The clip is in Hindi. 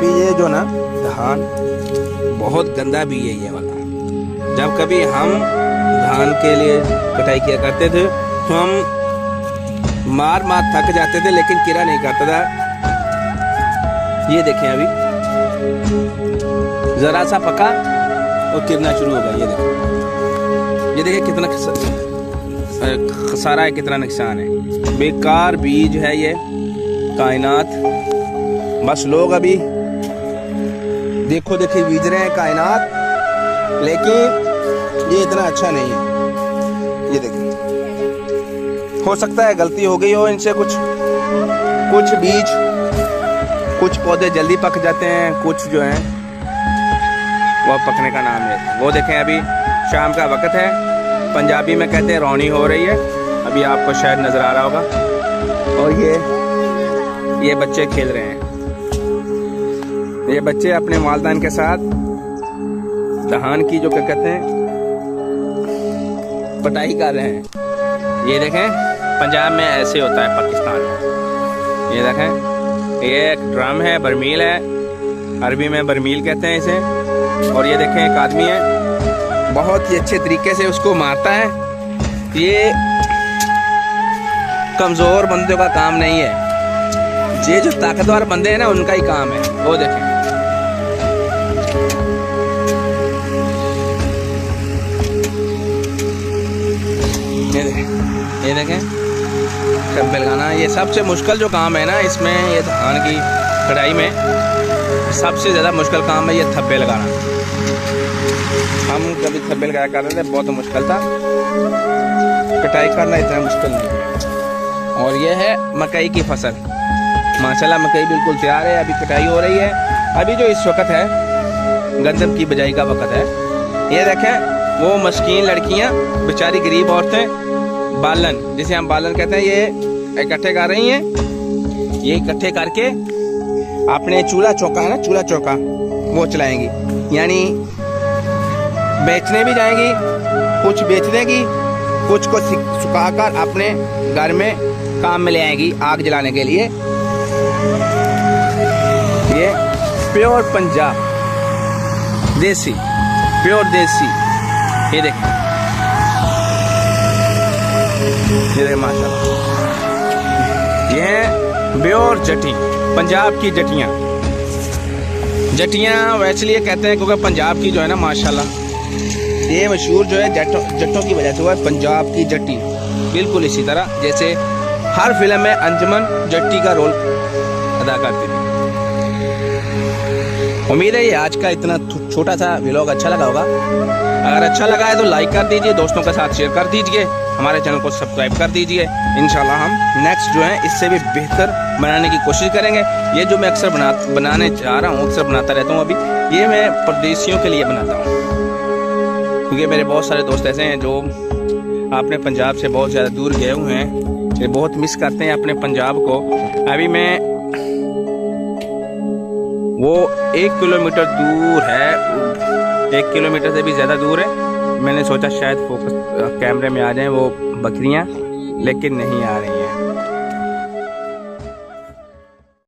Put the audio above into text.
अभी ये जो ना धान बहुत गंदा बीज है ये वाला। जब कभी हम धान के लिए कटाई किया करते थे तो हम मार थक जाते थे, लेकिन कीड़ा नहीं करता था। ये देखें अभी जरा सा पका और गिरना शुरू हो गया। ये देखें कितना खसारा है, कितना नुकसान है। बेकार बीज है ये कायनात। बस लोग अभी देखो बीज रहे हैं कायनात, लेकिन ये इतना अच्छा नहीं है। ये देखिए, हो सकता है गलती हो गई हो इनसे। कुछ बीज, कुछ पौधे जल्दी पक जाते हैं, कुछ जो हैं वो पकने का नाम है। वो देखें अभी शाम का वक्त है, पंजाबी में कहते हैं रौनी हो रही है। अभी आपको शायद नज़र आ रहा होगा। और ये बच्चे खेल रहे हैं। ये बच्चे अपने वालिदैन के साथ धान की जो क्या कहते हैं पटाई कर रहे हैं। ये देखें पंजाब में ऐसे होता है, पाकिस्तान में। ये देखें, ये एक ड्रम है, बरमील है, अरबी में बरमील कहते हैं इसे। और ये देखें एक आदमी है, बहुत ही अच्छे तरीके से उसको मारता है। ये कमज़ोर बंदों का काम नहीं है, ये जो ताकतवर बंदे हैं ना उनका ही काम है। वो देखें, ये देखें थब्बे लगाना। ये सबसे मुश्किल जो काम है ना इसमें, ये धान की कटाई में सबसे ज़्यादा मुश्किल काम है ये थब्बे लगाना। हम कभी थब्बे लगाया करते थे, बहुत मुश्किल था। कटाई करना इतना मुश्किल नहीं है। और ये है मकई की फसल। माशाल्लाह मकई बिल्कुल तैयार है, अभी कटाई हो रही है। अभी जो इस वक्त है गंदम की बिजाई का वक्त है। ये देखें वो मस्कीन लड़कियां, बेचारी गरीब औरतें बालन, जिसे हम बालन कहते हैं, ये इकट्ठे कर रही हैं। ये इकट्ठे करके अपने चूल्हा चौका है ना, चूल्हा चौका वो चलाएंगी। यानी बेचने भी जाएंगी, कुछ बेच देंगी, कुछ को सुखाकर अपने घर में काम में ले आएंगी आग जलाने के लिए। ये प्योर पंजाब देसी, प्योर देसी। ये देखें, ये माशाल्लाह, ये प्योर जटी, पंजाब की जटियाँ। जटियाँ वैसे लिए कहते हैं क्योंकि पंजाब की जो है ना माशाल्लाह ये मशहूर जो है जट्टों की वजह से हुआ है, पंजाब की जट्टी। बिल्कुल इसी तरह जैसे हर फिल्म में अंजुमन जट्टी का रोल अदा करती थी। उम्मीद है ये आज का इतना छोटा सा व्लॉग अच्छा लगा होगा। अगर अच्छा लगा है तो लाइक कर दीजिए, दोस्तों के साथ शेयर कर दीजिए, हमारे चैनल को सब्सक्राइब कर दीजिए। इंशाल्लाह हम नेक्स्ट जो है इससे भी बेहतर बनाने की कोशिश करेंगे। ये जो मैं अक्सर बनाने जा रहा हूँ, अक्सर बनाता रहता हूँ, अभी ये मैं परदेशियों के लिए बनाता हूँ, क्योंकि मेरे बहुत सारे दोस्त ऐसे हैं जो अपने पंजाब से बहुत ज़्यादा दूर गए हुए हैं, ये बहुत मिस करते हैं अपने पंजाब को। अभी मैं वो 1 किलोमीटर दूर है, 1 किलोमीटर से भी ज़्यादा दूर है। मैंने सोचा शायद फोकस कैमरे में आ जाए वो बकरियां, लेकिन नहीं आ रही हैं।